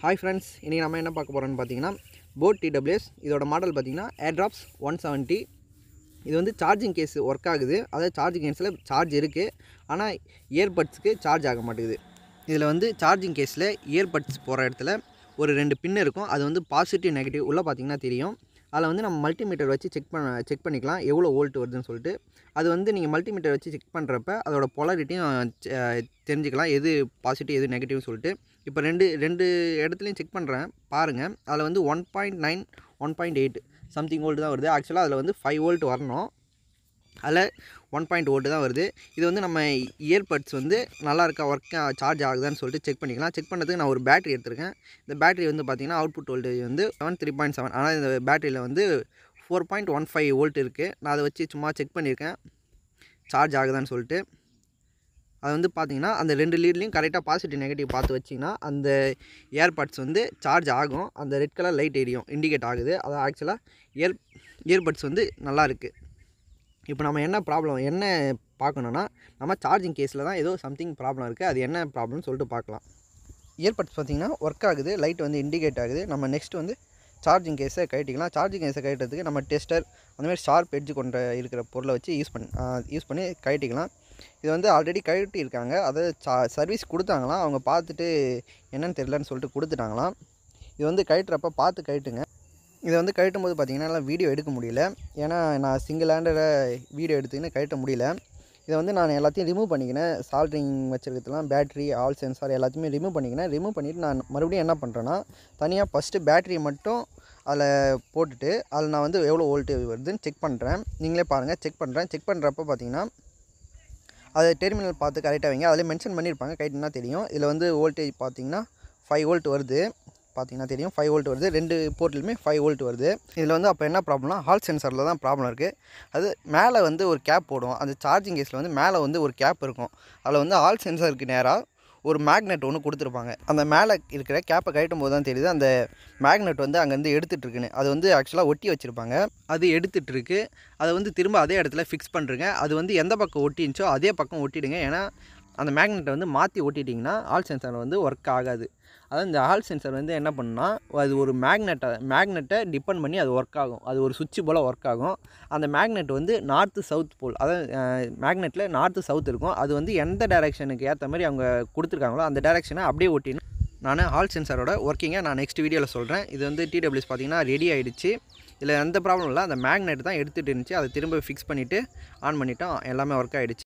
Hi friends, இன்றைக்கி நம்ம என்ன பார்க்க போகிறோம்னு பார்த்தீங்கன்னா போட் TWS இதோட மாடல் பார்த்தீங்கன்னா ஏர்ட்ராப்ஸ் 170. இது வந்து சார்ஜிங் கேஸ் ஒர்க் ஆகுது. அதாவது சார்ஜிங் கேஸில் சார்ஜ் இருக்குது, ஆனால் இயர்பட்ஸ்க்கு சார்ஜ் ஆக மாட்டேங்குது. இதில் வந்து சார்ஜிங் கேஸில் இயர்பட்ஸ் போகிற இடத்துல ஒரு 2 பின் இருக்கும். அது வந்து பாசிட்டிவ் நெகட்டிவ் உள்ளே பார்த்தீங்கன்னா தெரியும். அதில் வந்து நம்ம மல்டிமீட்டர் வச்சு செக் பண்ணிக்கலாம் எவ்வளோ வோல்ட் வருதுன்னு சொல்லிட்டு. அது வந்து நீங்கள் மல்டிமீட்டர் வச்சு செக் பண்ணுறப்ப அதோட பொலாரிட்டியும் தெரிஞ்சுக்கலாம், எது பாசிட்டிவ் எது நெகட்டிவ்னு சொல்லிட்டு. இப்போ ரெண்டு இடத்துலையும் செக் பண்ணுறேன் பாருங்கள். அதில் வந்து 1.9 1.8 சம்திங் வோல்ட் தான் வருது. ஆக்சுவலாக அதில் வந்து 5 வோல்ட் வரணும், அதில் 1.0 வோல்ட் தான் வருது. இது வந்து நம்ம இயர்பட்ஸ் வந்து நல்லா இருக்கா, ஒர்க் சார்ஜ் ஆகுதான்னு சொல்லிட்டு செக் பண்ணிக்கலாம். செக் பண்ணுறதுக்கு நான் ஒரு பேட்டரி எடுத்திருக்கேன். இந்த பேட்டரி வந்து பார்த்திங்கன்னா அவுட்புட் வோல்டேஜ் வந்து 3.7, ஆனால் இந்த பேட்டரியில் வந்து 4.15 வோல்ட் இருக்குது. நான் அதை வச்சு சும்மா செக் பண்ணியிருக்கேன் சார்ஜ் ஆகுதான்னு சொல்லிட்டு. அது வந்து பார்த்திங்கன்னா அந்த 2 லீட்லையும் கரெக்டாக பாசிட்டிவ் நெகட்டிவ் பார்த்து வச்சிங்கன்னா அந்த இயர்பட்ஸ் வந்து சார்ஜ் ஆகும். அந்த ரெட் கலர் லைட் எரியும், இண்டிகேட் ஆகுது. அது ஆக்சுவலாக இயர்பட்ஸ் வந்து நல்லா இருக்குது. இப்போ நம்ம என்ன பார்க்கணுன்னா, நம்ம சார்ஜிங் கேஸில் தான் ஏதோ சம்திங் ப்ராப்ளம் இருக்குது. அது என்ன ப்ராப்ளம்னு சொல்லிட்டு பார்க்கலாம். இயர்பட்ஸ் பார்த்திங்கன்னா ஒர்க் ஆகுது, லைட் வந்து இண்டிகேட் ஆகுது. நம்ம நெக்ஸ்ட் வந்து சார்ஜிங் கேஸை கழட்டிக்கலாம். சார்ஜிங் கேஸை கழட்டுறதுக்கு நம்ம டெஸ்டர் அந்தமாதிரி ஷார்ப் எட்ஜ் கொண்ட இருக்கிற பொருளை வச்சு யூஸ் பண்ணி கழட்டிக்கலாம். இது வந்து ஆல்ரெடி கழட்டியிருக்காங்க, அதை சர்வீஸ் கொடுத்தாங்களாம். அவங்க பார்த்துட்டு என்னென்னு தெரியலன்னு சொல்லிட்டு கொடுத்துட்டாங்களாம். இது வந்து கழட்டுறப்ப பார்த்து கழட்டுங்க. இதை வந்து கழட்டும் போது பார்த்திங்கன்னா எல்லாம் வீடியோ எடுக்க முடியல, ஏன்னா நான் சிங்கிள் ஹேண்டில் வீடியோ எடுத்துக்கின்னு கழட்ட முடியல. இதை வந்து நான் எல்லாத்தையும் ரிமூவ் பண்ணிக்கினேன். சால்ட்ரிங் வச்சுருக்கிறதுலாம் பேட்ரி, ஆல் சென்சார் எல்லாத்தையுமே ரிமூவ் பண்ணிக்கினேன். ரிமூவ் பண்ணிவிட்டு நான் மறுபடியும் என்ன பண்ணுறேன்னா, தனியாக ஃபஸ்ட்டு பேட்டரியை மட்டும் அதில் போட்டுட்டு அதில் நான் வந்து எவ்வளோ வோல்டேஜ் வருதுன்னு செக் பண்ணுறேன். நீங்களே பாருங்கள், செக் பண்ணுறப்ப பார்த்திங்கன்னா அது டெர்மினல் பார்த்து கரெக்டாக வைங்க. அதில் மென்ஷன் பண்ணியிருப்பாங்க, கரெக்டாக தெரியும். இதில் வந்து வோல்டேஜ் பார்த்திங்கன்னா 5 வோல்ட் வருது. பார்த்திங்கன்னா தெரியும் 5 வோல்ட் வருது. 2 போர்ட்லையுமே 5 வோல்ட் வருது. இதில் வந்து அப்போ என்ன ப்ராப்ளம்னா, ஹால் சென்சாரில் தான் ப்ராப்ளம் இருக்குது. அது மேலே வந்து ஒரு கேப் போடுவோம். அந்த சார்ஜிங் கேஸில் வந்து மேலே வந்து ஒரு கேப் இருக்கும். அதில் வந்து ஹால் சென்சாருக்கு நேராக ஒரு மேக்னெட் ஒன்று கொடுத்துருப்பாங்க. அந்த மேலே இருக்கிற கேப்பை கழட்டும் போது தான் தெரியுது அந்த மேக்னெட் வந்து அங்கேருந்து எடுத்துகிட்ருக்குன்னு. அது வந்து ஆக்சுவலாக ஒட்டி வச்சுருப்பாங்க, அது எடுத்துகிட்ருக்கு. அதை வந்து திரும்ப அதே இடத்துல ஃபிக்ஸ் பண்ணுறேங்க. அது வந்து எந்த பக்கம் ஒட்டிருந்துச்சோ அதே பக்கம் ஒட்டிடுங்க. ஏன்னா அந்த மேக்னெட்டை வந்து மாற்றி ஒட்டிட்டிங்கன்னா ஹால் சென்சார் வந்து ஒர்க் ஆகாது. அதாவது இந்த ஹால் சென்சார் வந்து என்ன பண்ணுன்னா, அது ஒரு மேக்னெட்டை டிபெண்ட் பண்ணி அது ஒர்க் ஆகும். அது ஒரு சுவிட்ச் போல் ஒர்க் ஆகும். அந்த மேக்னெட் வந்து நார்த்து சவுத் போல், அதாவது மேக்னெட்டில் நார்த்து சவுத் இருக்கும். அது வந்து எந்த டைரெக்ஷனுக்கு ஏற்ற மாதிரி அவங்க கொடுத்துருக்காங்களோ அந்த டைரெக்ஷனை அப்படியே ஒட்டின்னு நான் ஹால் சென்சாரோட ஒர்க்கிங்கை நான் நெக்ஸ்ட் வீடியோவில் சொல்கிறேன். இது வந்து TWS பார்த்திங்கன்னா ரெடி ஆகிடுச்சு. இதில் எந்த ப்ராப்ளம் இல்லை. அந்த மேக்னெட் தான் எடுத்துகிட்டு இருந்துச்சு. அதை திரும்ப ஃபிக்ஸ் பண்ணிவிட்டு ஆன் பண்ணிட்டோம், எல்லாமே ஒர்க் ஆகிடுச்சு.